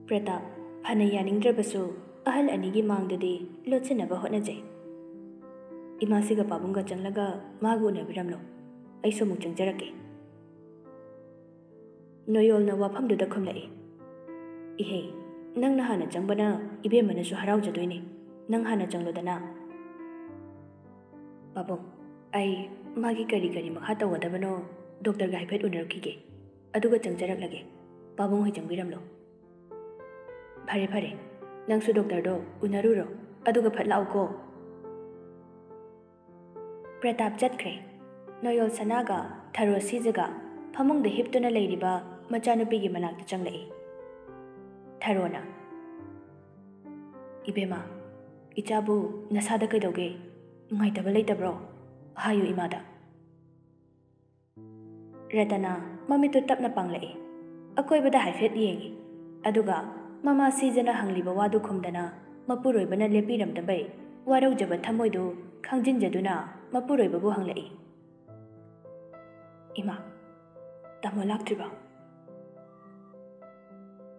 Pratap fana yaningrabasу ahal anigi mangdadi lotsinaba hotnajai. Imasiga pabunga changlaga magu unabiramlo. Aisu muk changjarake. Noyolna wafamduda khumlai. Ihe, nang hana changbana ibemanasu haraujadoine. Nang hana changlodana. Babung, ai magi kari makha tawadabano doctor ga haifet unarakige. Aduga changjaraklage. Babung hoi changbiramlo. Phare nangsu doctor do unaruro aduga phatlau ko. Pratap chatkre. Noyol sanaga tharo sijaga phamungda hiptuna leiriba machanupigi manakta changlai. Tharona Ibema ichabu nasada kaidoge nungaitaba leitabro hayu imada. Ratana mamitu tapna panglai. Akoibada haifet yengi. Aduga Mama Sijana hangliba wadu khumdana mapuroibana lepiramdabai waraujaba thamoidu khangjinjaduna mapuroibabu hanglai. Ima tamo laktriba.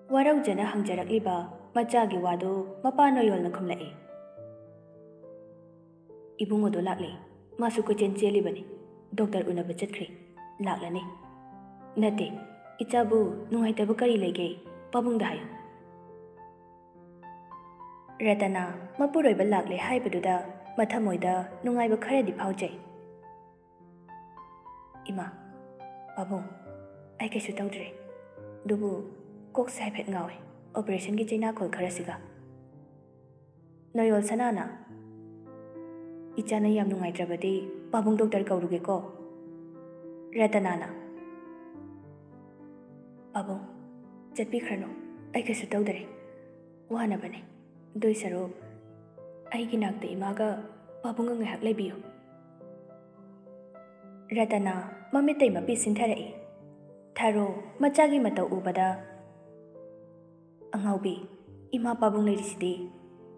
Waraujana hangjarakliba machagi wadu mapano yolna khumlai. Ibungodo lakli masu kochen chelibani doctor unaba chatkri laklani. Nate ichabu nungaitaba kari lege pabungda hayo. Ratana mapuroiba lakle haibaduda mathamoida nungaiba kharadi phaujai. Ima babung ai kaisu tawdre dubu kok sai phet ngawe operation gi chaina khol kharasiga. Noyol sanana ichana yam nungaitrabadi babung doctor kauruge ko. Ratanana babung chatpi khrano ai kaisu tawdre wana bane. Doi saro aigi nakta imaga babunga ngahak leibiyo. Ratana mamitai mapi sintharai. Tharo machagi matau ubada angaubi ima babung leirisidi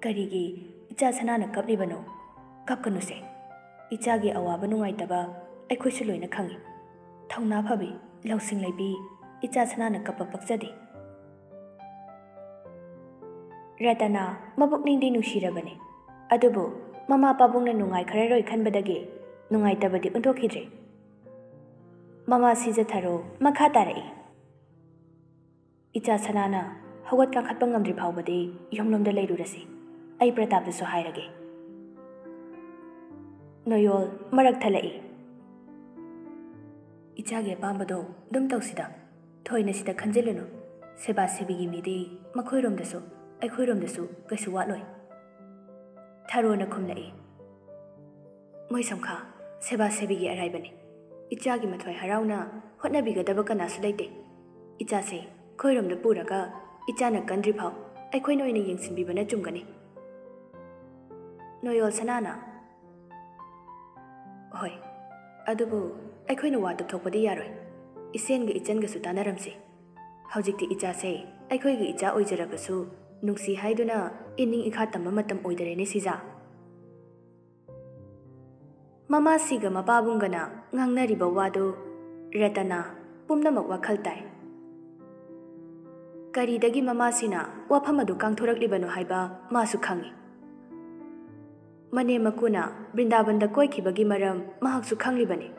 karigi icha sanana kaplibano kapkanuse. Ichagi awaba nungaitaba aikhoisu loina khangi. Thauna phabi lausing leibi icha sanana kappa pakjadi. Ratana mabukning di nushirabane. Adubu mama pabungna nungai khararoi khanbadagi nungai tabadi untokhidre. Mama sija tharo makha tarai. Icha sanana hawat ka khatpa ngamdri phawbadi yomlomda leirurasi. Ai Pratapdasu hairage. Noyol marak thalai. Ichage pambado dum tawsida thoina sida khanjilunu. Seba sebigi midi makhoiromdasu Aikhoiromdasu kaisu watloi. Tharona khumlai. Moi samkha seba sebigi araibani. Ichagi mathoi harauna hotnabigadaba kanasu leite. Icha se khoiromda puraga ichana kandri phau aikhoi noina yengsinbibana chumgani. Noyol sanana hoi adubu aikhoina watu thokpadi yaroi. Isenga ichenga su tanaramsi. Haujikti icha se aikhoigi icha oijarabasu nungsi haiduna ining ikha tamba matam oidarene sija. Mama siga mapabungana ngangnariba wadu Ratana pumnamak WakhaL tai. Karidagi mama sina wafamadu kangthoraklibano haiba masu khangi. Mane makuna Brindabanda koikhibagi maram mahaksu khanglibani.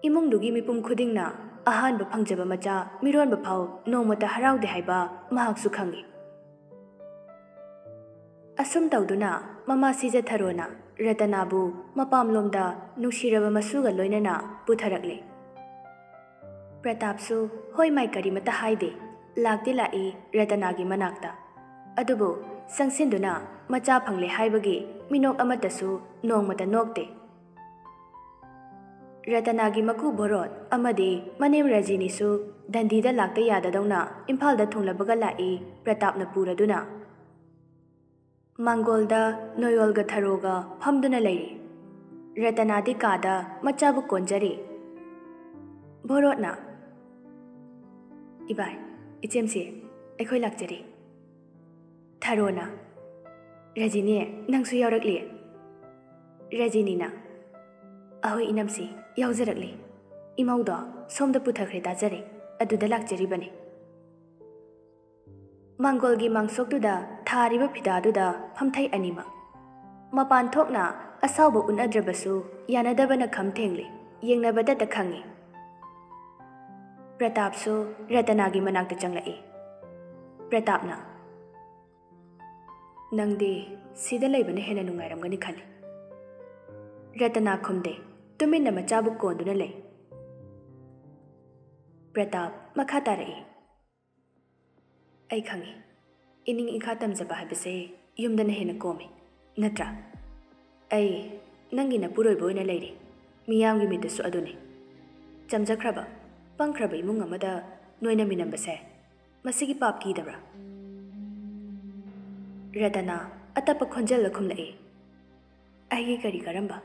Imungdugi mipum khudingna ahanba phangjaba macha mironba phau nomata haraude haiba mahaksu khangi. Asum tawduna mama sija tharona Ratanabu mapamlomda nushiraba masuga loinana putharakle. Pratapsu hoi mai kari mata haide lakti lai Ratanagi manakta. Adubu sangsinduna macha phangle haibagi minok amatasu nongmata nokte. Ratanagi maku borot amadi manem Rajinisu dandida lakta yadadawna Imphalda thunglabaga lai Pratapna puraduna. Mangolda Noyolga Tharoga phamduna leiri. Ratanadi kada machabu konjari. Borotna Ibai ichemsi aikhoi lakjari. Tharona Rajini nangsu yaurakli. Rajinina ahoi inamsi yaujarakli. Imauda somda puthakre dajare aduda lakjaribani. Mangolgi mangsoktuda thariba fidaduda phamthai anima. Mapan thokna asawba unadrabasu yanadabana khamthengli yengnabada ta khangi. Pratapsu Ratanagi manakta changlai. Pratapna Nangdi sida laibana hena nungairamgani khali. Ratana khumde tuminna machabu konduna lay. Pratap makha tarai. Ai khangi ining ikha tamjaba habise yumdana hena komi natra. Ai nangina puroi boina leiri miyamgi mitasu aduni. Chamjakraba pangkraba imung amada noina minambase masigi pap ki dabra. Ratana atapa khonjal lakhumlai. Aigi kari karamba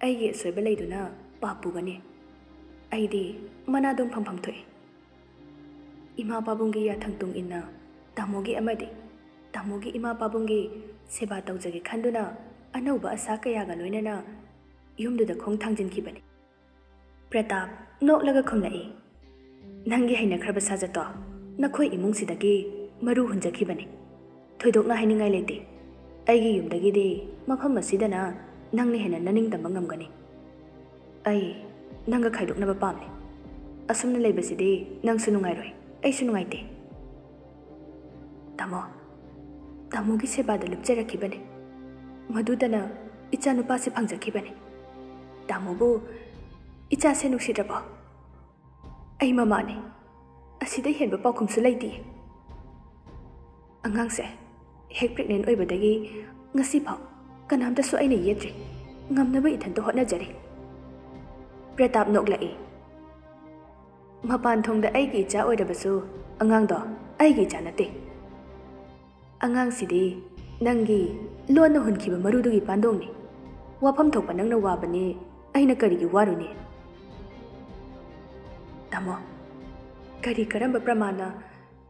aigi soiba leiduna papu gani. Aidi manadong phampham thoi. Ima pabungi ya thangtung inna tamogi amadi tamogi ima pabungi seba taujage khanduna anauba asa kaya ga loinana yumduda khong thangjin kibani. Pratap noklaga khumlai. Nangi haina khraba sajato nakhoi imung sidagi maru hunjakibani. Thoidokna hainingai lete. Aigi yumdagi de mafam asidana nangni hena naning tamba ngamgani. Ai nanga khaidokna ba pamni. Asumna leibasidi nang sunungai roi. Ai sunungai te. Tamo gi sebada lupjarakibani. Madudana icha nupa se phangjakibani. Tamo bu icha se nuksidraba. Ai mamani asida henba paukhumsu leiti. Angangse hek pregnant oibadagi ngasi phau kanamta su aina yedri ngamnaba ithanto hotnajari. Pratap noklai. Mapan thongda aigi cha oidabasu angangdo aigi cha nate. Angang sidi nangi lona hunkhiba marudugi pandongni. Wafam thokpa nangna wabani aina karigi waruni. Tamo kari karamba pramana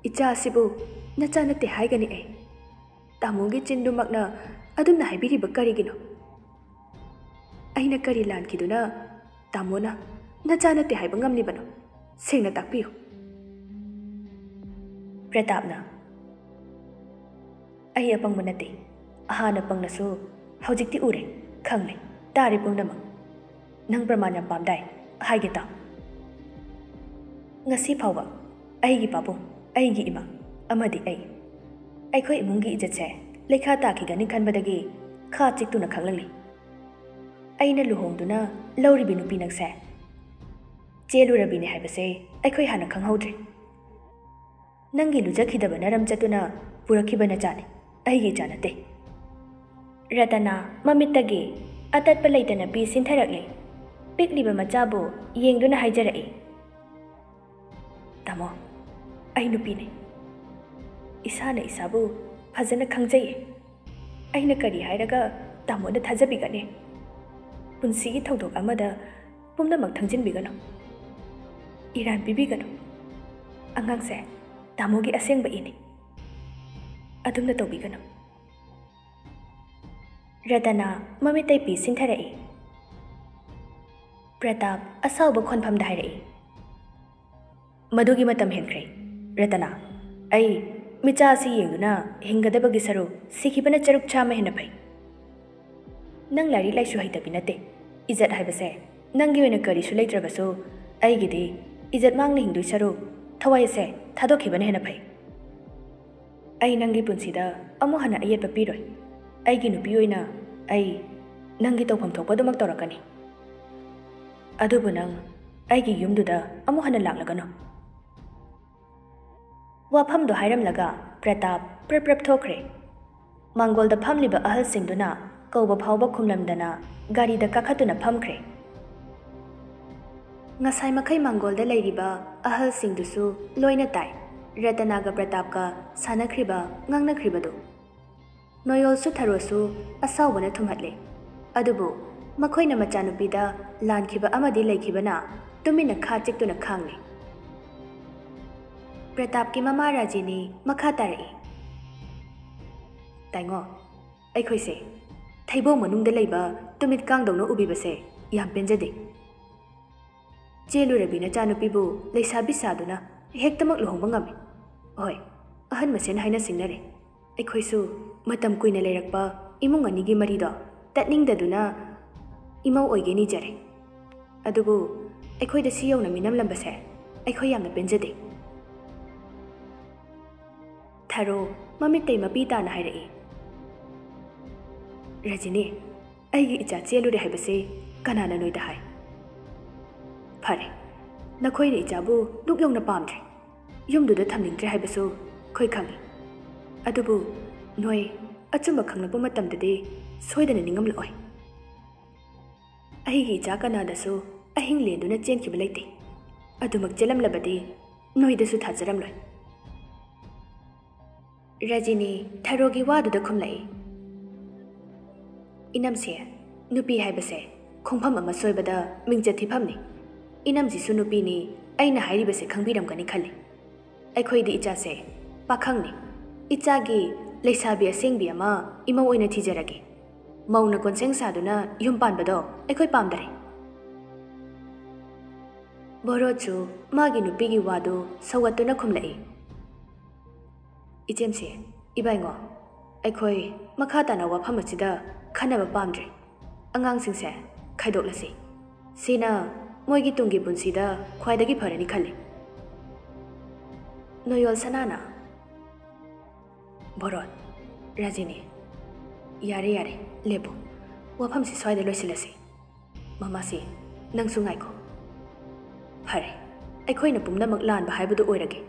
icha asibu nacha nate haigani ai. Tamogi chindumakna adumna haibiriba karigino. Aina kari lankiduna tamona nacha nate haiba ngamlibano. Sengna takpiyo. Pratapna ai apangma nate ahana pangnasu haujikti ure khangle tari pungnama nang pramana pamdai haige ta ngasi phawba aigi papu aigi ima amadi ai khoi imungi ijatse lekha takhi gani khanbadagi kha chiktuna khanglangli aina luhongduna lawribi nupi nakse chelurabine haibase ai khoi hana khanghaudri nangi lujakhidaba naram chatuna purakhibana chani aigi chanate. Ratana mamittagi atatpa leitana pi sintharakle pikliba machabu yengduna haijarai. Tamo ai nupine isana isabu phajana khangjai. Aina kari hairaga tamo da thajabigane. Punsigi thodok amada pumnamak thangjinbigano. Iran bibigano. Angangse tamogi asengba ini. Adumna tobigano. Ratana mamitai pi sintharai. Pratap asawba khonphamda hairai. Madugi matam henkre. Ratana ai micha si yenguna hingadabagi saru sikhibana charuk chama hena pai. Nang lari laisu haitabi nate. Izat haibase nangi wena kari su leitrabasu aigidi izat mangna hingdui saru thawai se thadokhibana hena pai. Ai nangi punsida amu hana ayet papiroi. Aigi nupi oina ai nangi tawpham thokpadumak torakani. Adubu nang aigi yumduda amu hana laklagano. Wafamdo hairamlaga Pratap prap thokre. Mangolda phamliba ahal singduna kauba phawba khumlamdana garida kakhatuna phamkre. Ngasai makai Mangolda leiriba ahal singdusu loina tai. Ratanaga Pratapka sanakriba ngangnakhribadu. Noyolsu tharosu asawbana thumhatle. Adubu makhoina machanupida lankhiba amadi leikhibana tumina kha chiktuna khangni. Pratap ki mama rajini makha tarai. Taingo aikhoise thaibo manungda leiba tumit kangdongno ubibase yam penjade. Chelurabina chanupibu leisabi saduna hektamak luhongba ngami. Oi ahal masen haina singnare aikhoisu matam kuina leirakpa imung anigi marido tatningdaduna imau oigeni jare adubu aikhoida si yawna minam lambase aikhoi yamna penjade Tharo mamitai mapi tana hairei Rajini aigi icha chelu de haibase kanana noida hai Phare nakhoi ne ichabu duk yongna pamdre yumduda thamningdre haibasu khoi khangi adubu noi achuma khanglapa matamdade soidana ningam loi aigi icha kanadasu ahing lenduna chenkiba leite adumak chelam labadi noidasu thajaram loi Rajini Tharogi waduda khumlai Inamse nupi haibase khongpham ama soibada mingjathi phamni Inamji su nupi ni aina hairibase khangbiram kani khali Aikhoidi icha se pakhangni ichagi leisabi asengbi ama imau oina thijarage mauna konseng saduna yum panbado aikhoi pamdare Borochu magi nupi gi wadu sawatuna khumlai Ichemse ibaingo aikhoi makha tana wafam achida khanaba pamdre angang singse khaidoklasi sina moigi tungi punsida khwaidagi pharani khale Noyol sanana Borot Rajini Yare lebu wafam si swaida loisilasi mama si nang sungai ko Phare aikhoi na pumna mak lan ba haibudu oirage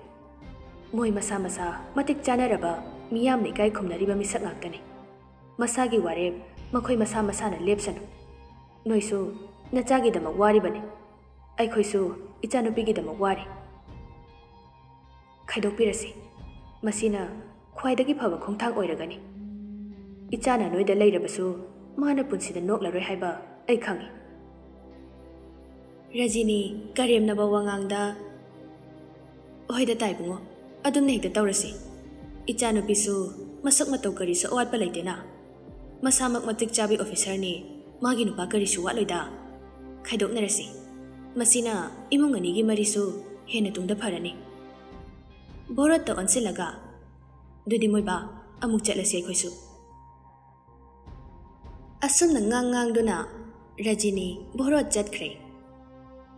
Moi masa matik chanaraba miyam ne kai khumnariba misak ngaktane masagi wareb makhoi masa na lepsanu noisu nachagi damak wari bane aikhoisu ichanupi gi damak wari khaidok pirasi masina khwaidagi phaba khongthang oiragani ichana noida leirabasu mana punsida noklaroi haiba ai khangi Rajini karemna ba wangangda oida taibungo adumne hekta tawrasi ichanupisu masak matau karisu awatpa leitena masamak matik chabi officer ni magi nupa karisu watloida khaidoknarasi masina imung anigi marisu hena tungda pharani Borot ta onsilaga dudi moiba amuk chatlasi aikhoisu asumna ngang duna Rajini Borot chatkhre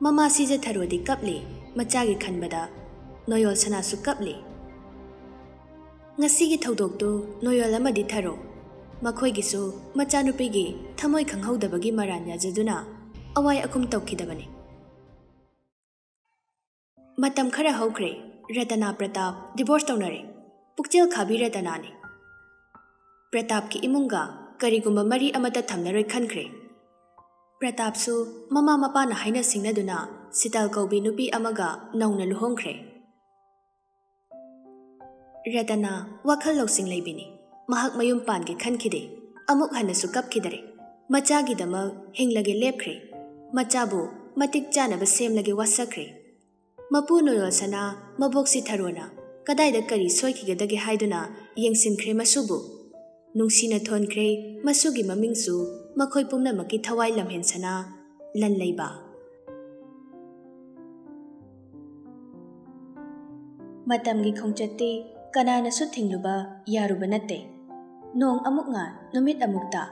mama sije tharodi kapli machagi khanbada Noyol sana su kapli Ngasi gi thaudoktu Noyol amadi tharo makhoi gi su machanupi gi thamoi khanghaudabagi maranya jaduna awai akum tawkhidabani Matam khara hokre Ratana Pratap divorce tawnare pukchel khabi Ratana ni Pratap ki imunga karigumba mari amata thamnaroi khankhre Pratap su mama mapa na haina singnaduna sital kaubi nupi amaga nauna luhongkhre Ratana WakhaL lausing leibini mahak mayum pan gi khankhide amuk hanasu kapkhidare machagi damak hinglage lepkhre machabu matik chanaba semlage wasakre mapu Noyol sana maboksi tharona kadaida kari soikigadage haiduna yengsinkhre masubu nungsina thonkre masugi mamingsu makhoi pumnamaki thawai lamhen sana lan leiba matamgi khongchatti kanana su thingluba yaruba natte nong amuk nga numit amukta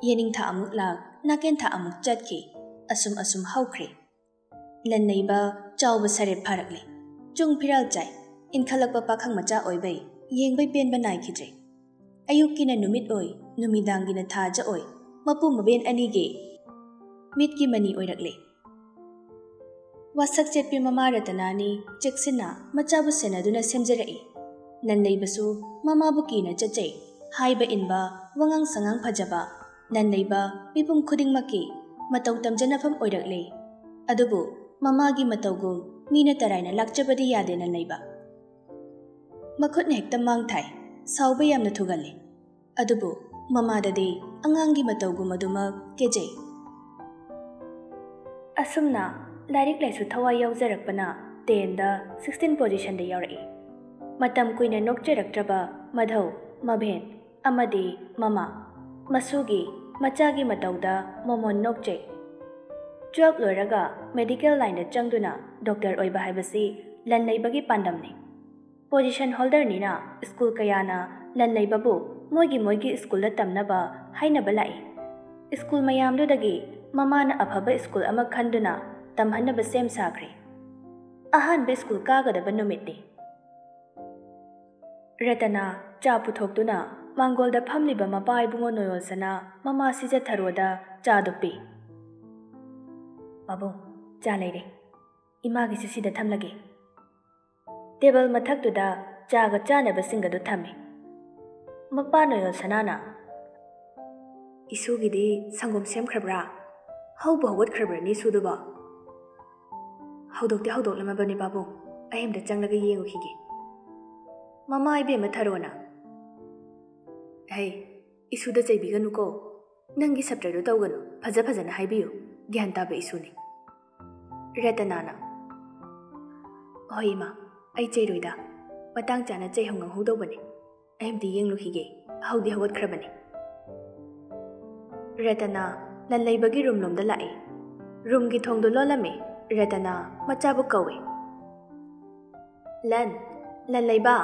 yening tha amuk lak naken tha amuk chatki asum haukhre lan neiba chawba sare pharakle chung phiral chai in khalakpa pakhang macha oibai yengbai pen banai khidre ayukina numit oi numidangina tha ja oi mapu maben ani ge mitki mani oirakle wasak chetpi mama Ratanani cheksina machabu senaduna semjarai Nandeibasu mama bukina chachai haiba inba wangang sangang phajaba nandeiba mipum khuding maki matau tamjanafam oirakle adubu mama gi mataugu mina taraina lakchabadi yade nandeiba makhutne hekta mang thai sauba yamna thugalle adubu mama dadi angangi mataugu maduma kejai asumna lairik laisu thawai yaujarakpana 10 da 16 position da yaurai Matam kuina nokcharakraba madhau mabhen amadi mama masugi machagi matauda momon nokche 12 loiraga medical line da changduna doctor oiba haibasi lan leibagi pandamni position holder नीना school कयाना लन लेबबु मोगी school तमनबा हाइनबा लाई school मयामदुदगी ममाना अफबा स्कूल अमा खंदुना तमहनबा सेम साख्रे अहानबा स्कूल कागदबा नुमितनी रतना चा पुथोक्तुना मांगोलदा फमलिबा मपा इबुंगो नोयोलसना ममा सिजा थरोदा चादो पी बाबू चा लेरे इमागिसु सिदा थमलगे टेबल मथक्तुदा चागा चानबा सिंगदु थम्मी मपा नोयोलसनाना इसूगिदी संगोम सेमख्रब्रा हौबो हौगतख्रब्रानि सुदुबा हौदोक्ते हौदोक्लमबनि बाबू अहेमदा चंगलगा येंगुखिगे ममा इबेम थरोना हे इसूदा चैबिगनुको नंगी सप्तरदो तौगनु फजा फजना हाइबियु ग्यान ताबा इसूनी रतनाना होइमा आई चैरोइदा मतंग चाना चैहंग हौदौबने अहेमदी येंगलुखिगे हौदी हौगतख्रबने रतना लन लेबगी रूम लोमदा लाए रूम की थोंगदो लोलमे रतना मचाबु कौवे लन लेबा